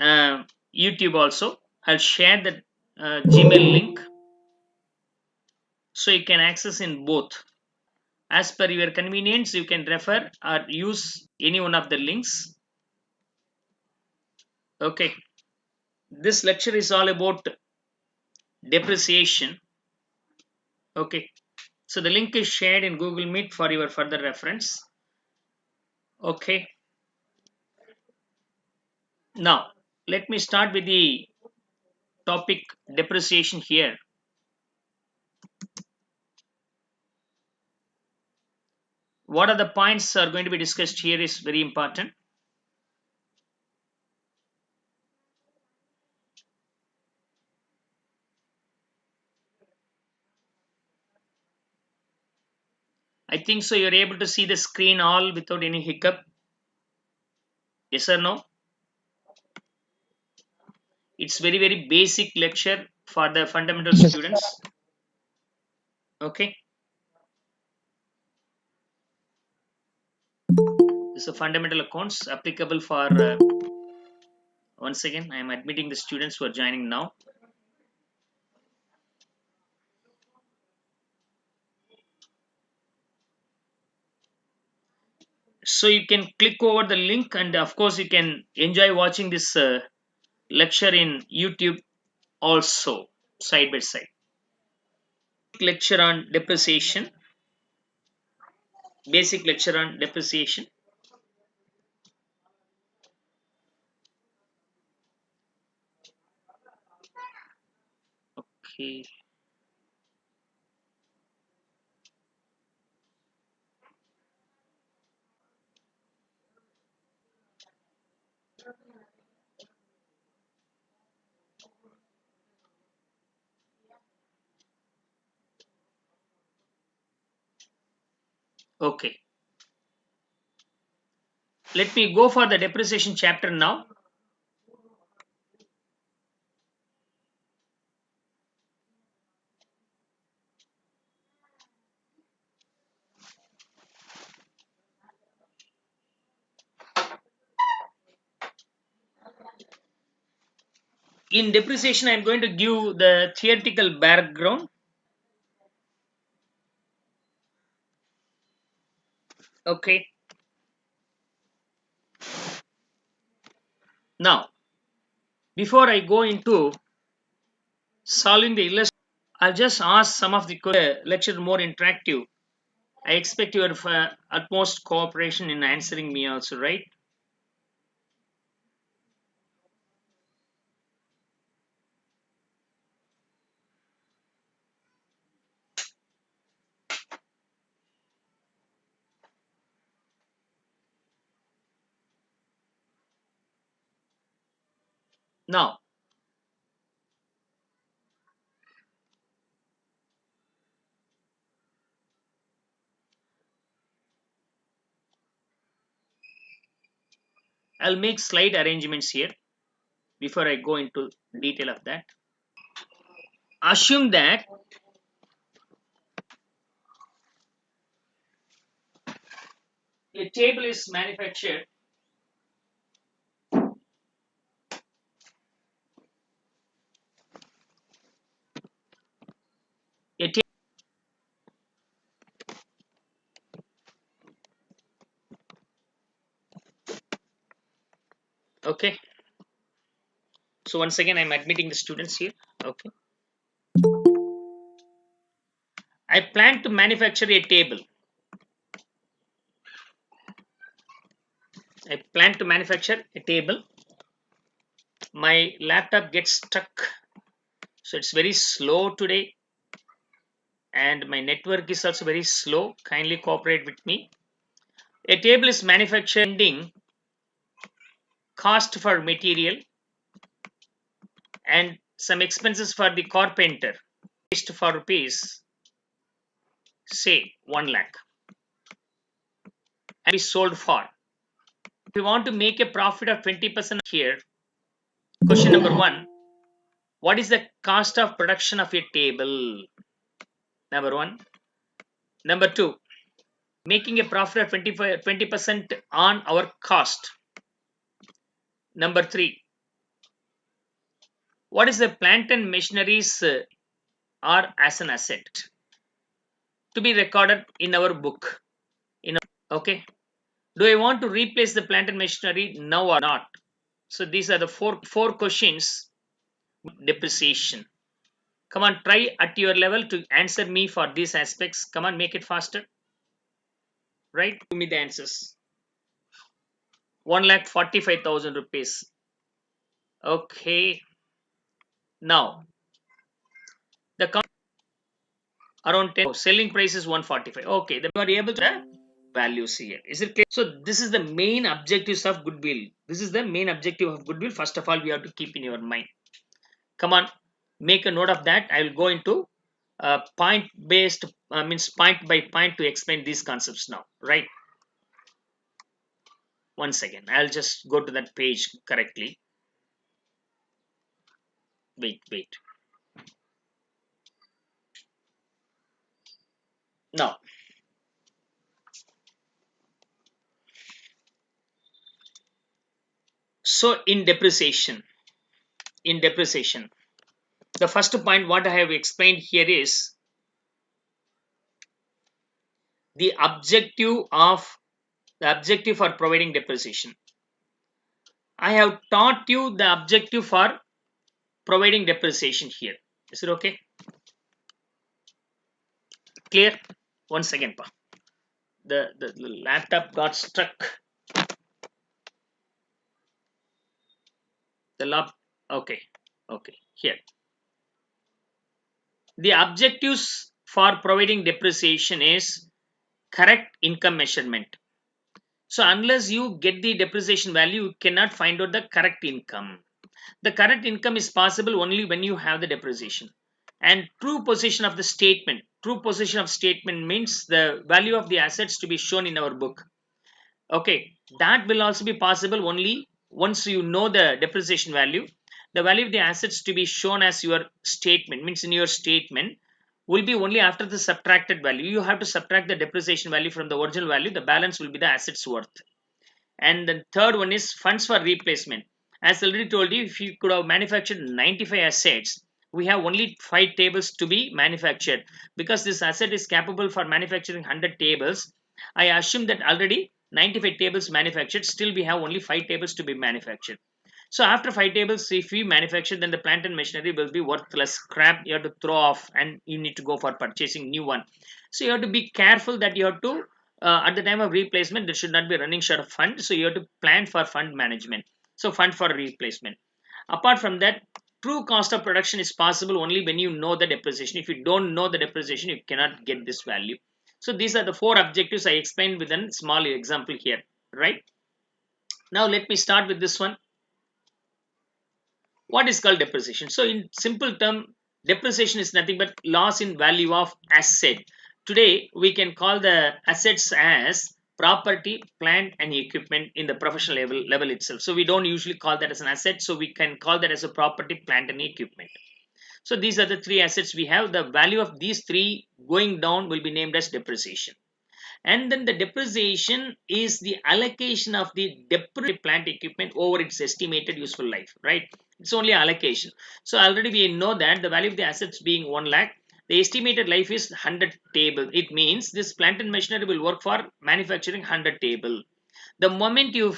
YouTube also. I'll share the Gmail link so you can access in both. As per your convenience, you can refer or use any one of the links. Okay, this lecture is all about depreciation. Okay, so the link is shared in Google Meet for your further reference. Okay, now let me start with the topic depreciation here. What are the points are going to be discussed here is very important. I think so you're able to see the screen all without any hiccup. Yes or no? It's very basic lecture for the fundamental Yes. students. Okay, this is a fundamental accounts applicable for once again I am admitting the students who are joining now. So you can click over the link, and of course you can enjoy watching this lecture in YouTube also, side by side. Lecture on depreciation, basic lecture on depreciation. Okay, okay, let me go for the depreciation chapter now. In depreciation, I'm going to give the theoretical background. Okay, now before I go into solving the illustration, I'll just ask some of the lecture more interactive. I expect your utmost cooperation in answering me also, right? Now, I'll make slide arrangements here before I go into detail of that. Assume that a table is manufactured. A okay. So once again, I'm admitting the students here. Okay. I plan to manufacture a table. I plan to manufacture a table. My laptop gets stuck, so it's very slow today, and my network is also very slow. Kindly cooperate with me. A table is manufactured cost for material and some expenses for the carpenter for rupees say 1 lakh and be sold for. If you want to make a profit of 20% here, question number 1, what is the cost of production of a table? Number 1. Number 2, making a profit of 20% on our cost. Number 3, What is the plant and machineries are as an asset to be recorded in our book? Okay. Do I want to replace the plant and machinery now or not? So these are the four questions. Depreciation. Come on, try at your level to answer me for these aspects. Come on, make it faster. Right? Give me the answers. 1,45,000 rupees. Okay. Now the around 10 selling price is 145. Okay, then you are able to values here. Is it clear? So this is the main objectives of goodwill. This is the main objective of goodwill. First of all, we have to keep in your mind. Come on, make a note of that. I will go into point based means point by point to explain these concepts now. Right? Once again, I'll just go to that page correctly. Wait. Now, so in depreciation, the first point what I have explained here is the objective for providing depreciation. I have taught you the objective for providing depreciation here. Is it okay? Clear? Once again, the laptop got stuck. The lap. Okay. Here, the objectives for providing depreciation is correct income measurement. So unless you get the depreciation value, you cannot find out the correct income. The correct income is possible only when you have the depreciation. And true position of the statement. True position of statement means the value of the assets to be shown in our book. Okay, that will also be possible only once you know the depreciation value. The value of the assets to be shown as your statement means in your statement will be only after the subtracted value. You have to subtract the depreciation value from the original value. The balance will be the assets worth. And the third one is funds for replacement. As already told you, if you could have manufactured 95 assets, we have only 5 tables to be manufactured. Because this asset is capable for manufacturing 100 tables, I assume that already 95 tables manufactured, still we have only 5 tables to be manufactured. So after 5 tables, if we manufacture, then the plant and machinery will be worthless, scrap you have to throw off, and you need to go for purchasing new one. So you have to be careful that you have to at the time of replacement, there should not be running short of fund. So you have to plan for fund management. So fund for replacement. Apart from that, true cost of production is possible only when you know the depreciation. If you don't know the depreciation, you cannot get this value. So these are the 4 objectives I explained with a small example here, right? Now let me start with this one. What is called depreciation? So in simple term, depreciation is nothing but loss in value of asset. Today we can call the assets as property, plant and equipment in the professional level itself. So we don't usually call that as an asset, so we can call that as a property, plant and equipment. So these are the 3 assets we have. The value of these 3 going down will be named as depreciation. And then the depreciation is the allocation of the depreciated plant equipment over its estimated useful life, right? It's only allocation. So already we know that the value of the assets being 1 lakh, the estimated life is 100 table. It means this plant and machinery will work for manufacturing 100 table. The moment you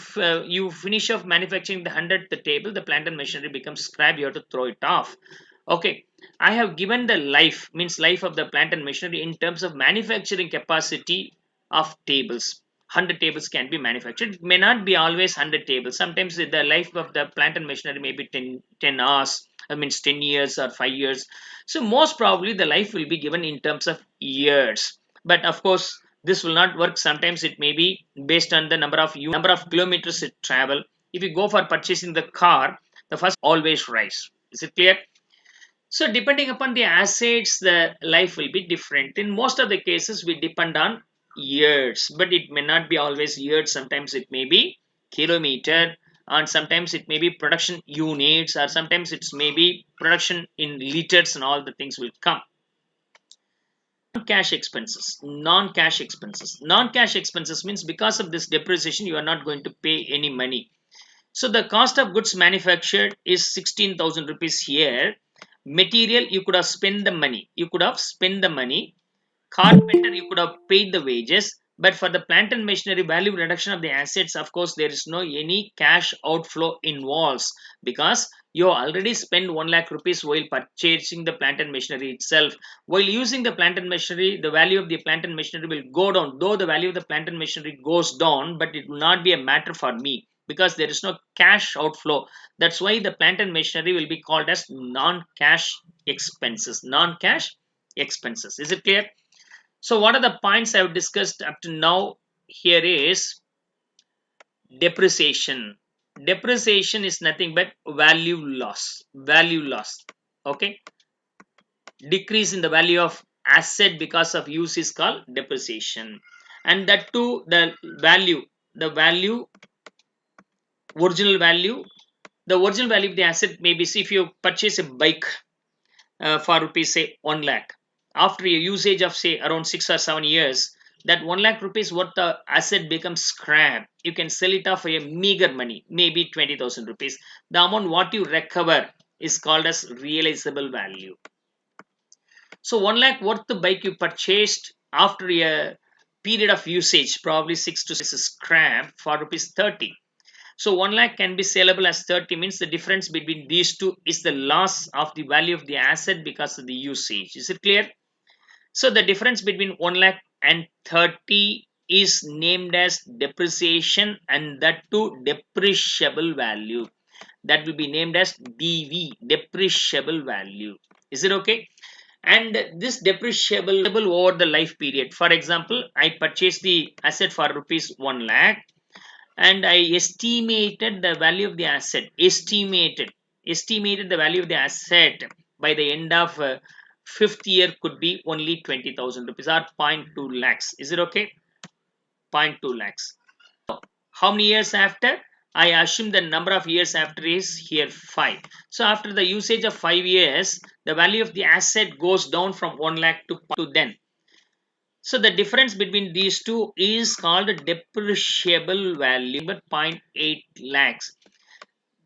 finish off manufacturing the 100th table, the plant and machinery becomes scrap. You have to throw it off. Okay, I have given the life, means life of the plant and machinery in terms of manufacturing capacity of tables. 100 tables can be manufactured. It may not be always 100 tables. Sometimes the life of the plant and machinery may be 10 hours, I means 10 years or 5 years. So most probably the life will be given in terms of years. But of course, this will not work. Sometimes it may be based on the number of kilometers it travel. If you go for purchasing the car, the first always rise. Is it clear? So depending upon the assets, the life will be different. In most of the cases, we depend on years, but it may not be always years. Sometimes it may be kilometer, and sometimes it may be production units, or sometimes it's maybe production in liters, and all the things will come. Non-cash expenses. Non-cash expenses means because of this depreciation, you are not going to pay any money. So the cost of goods manufactured is 16,000 rupees here. Material, you could have spent the money. You could have spent the money. Carpenter, you could have paid the wages. But for the plant and machinery value reduction of the assets, of course, there is no any cash outflow involves, because you already spent 1 lakh rupees while purchasing the plant and machinery itself. While using the plant and machinery, the value of the plant and machinery will go down. Though the value of the plant and machinery goes down, but it will not be a matter for me because there is no cash outflow. That's why the plant and machinery will be called as non-cash expenses. Non-cash expenses. Is it clear? So what are the points I have discussed up to now? Here is depreciation. Depreciation is nothing but value loss. Value loss. Okay. Decrease in the value of asset because of use is called depreciation. And that too, the value, original value, the original value of the asset may be, see, if you purchase a bike for rupees say 1 lakh, after a usage of say around 6 or 7 years, that 1 lakh rupees worth the asset becomes scrap. You can sell it off for a meager money, maybe 20,000 rupees. The amount what you recover is called as realizable value. So 1 lakh worth the bike you purchased, after a period of usage, probably 6 to 6 is scrap for rupees 30. So 1 lakh can be saleable as 30, means the difference between these two is the loss of the value of the asset because of the usage. Is it clear? So the difference between 1 lakh and 30 is named as depreciation, and that too depreciable value. That will be named as DV, depreciable value. Is it okay? And this depreciable over the life period. For example, I purchased the asset for rupees 1 lakh, and I estimated the value of the asset, estimated the value of the asset by the end of fifth year could be only 20,000 rupees, or 0.2 lakhs. Is it okay? 0.2 lakhs. How many years after? I assume the number of years after is here 5. So after the usage of 5 years, the value of the asset goes down from 1 lakh to then. So the difference between these two is called depreciable value, but 0.8 lakhs.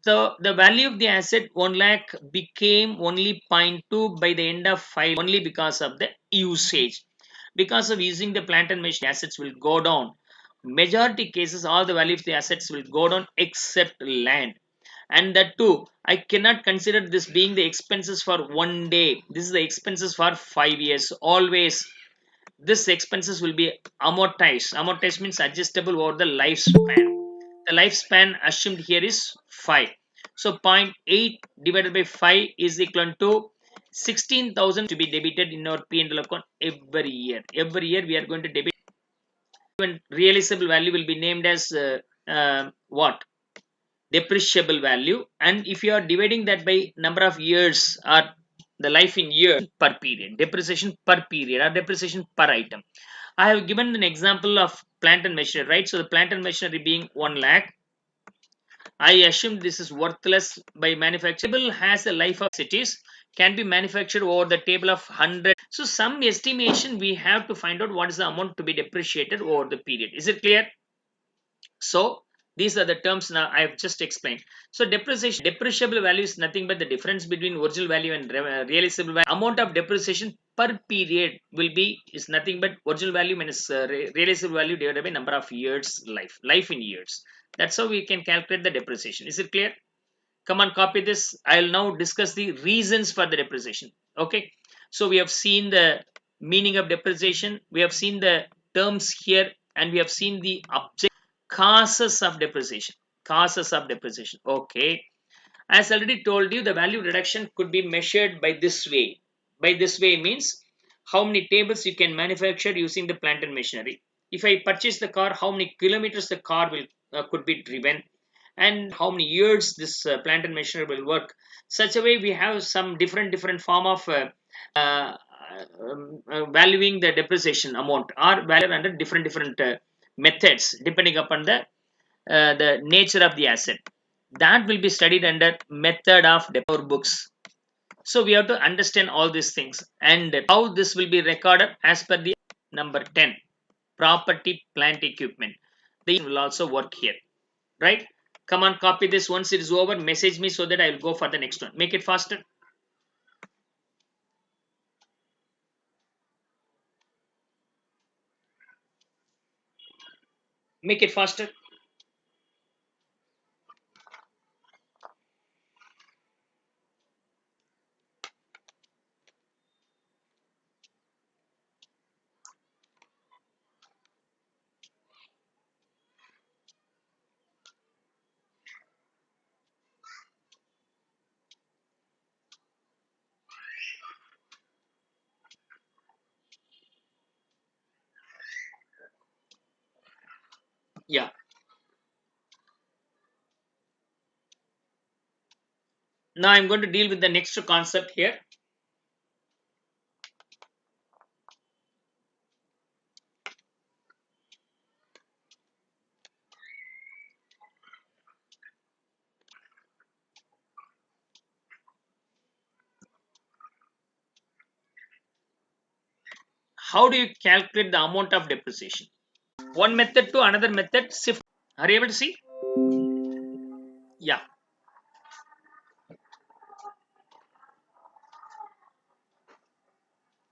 The value of the asset 1 lakh became only zero point 0.2 by the end of 5 only because of the usage. Because of using the plant and machinery, assets will go down. Majority cases, all the value of the assets will go down except land. And that too, I cannot consider this being the expenses for 1 day. This is the expenses for 5 years. Always this expenses will be amortized. Amortized means adjustable over the lifespan. The lifespan assumed here is 5. So 0.8 divided by 5 is equal to 16,000 to be debited in our P&L account every year. Every year we are going to debit. When realizable value will be named as what? Depreciable value. And if you are dividing that by number of years or the life in years per period, depreciation per period or depreciation per item. I have given an example of plant and machinery, right? So the plant and machinery being 1 lakh, I assume this is worthless by manufacturable, has a life of cities, can be manufactured over the table of 100. So some estimation we have to find out what is the amount to be depreciated over the period. Is it clear? So these are the terms now I have just explained. So depreciation, depreciable value is nothing but the difference between original value and realizable value. Amount of depreciation per period will be is nothing but original value minus realizable value divided by number of years life in years. That's how we can calculate the depreciation. Is it clear? Come on, copy this. I'll now discuss the reasons for the depreciation. Okay. So we have seen the meaning of depreciation. We have seen the terms here, and we have seen the object causes of depreciation. Causes of depreciation. Okay. As already told you, the value reduction could be measured by this way. By this way means how many tables you can manufacture using the plant and machinery. If I purchase the car, how many kilometers the car will could be driven, and how many years this plant and machinery will work. Such a way we have some different form of uh, valuing the depreciation amount or value under different methods depending upon the nature of the asset. That will be studied under method of depreciation books. So we have to understand all these things and how this will be recorded as per the number 10, property plant equipment. They will also work here, right? Come on, copy this. Once it is over, message me so that I will go for the next one. Make it faster. Make it faster. Yeah. Now I'm going to deal with the next concept here. How do you calculate the amount of depreciation? One method to another method, shift. Are you able to see? Yeah.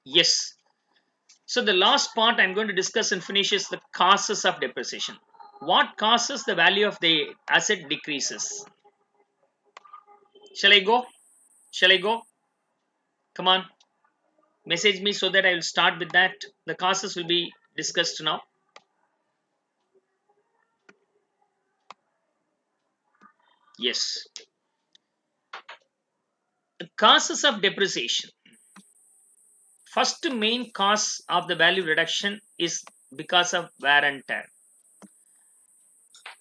Yes. So the last part I'm going to discuss and finish is the causes of depreciation. What causes the value of the asset decreases? Shall I go? Shall I go? Come on, message me so that I will start with that. The causes will be discussed now. Yes. The causes of depreciation. First main cause of the value reduction is because of wear and tear.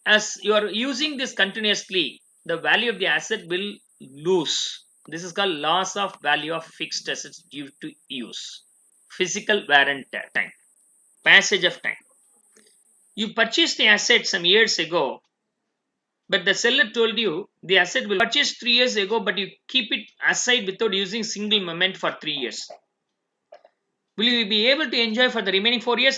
As you are using this continuously, the value of the asset will lose. This is called loss of value of fixed assets due to use. Physical wear and tear time, passage of time. You purchased the asset some years ago, but the seller told you the asset will purchase 3 years ago, but you keep it aside without using single moment for 3 years. Will you be able to enjoy for the remaining 4 years?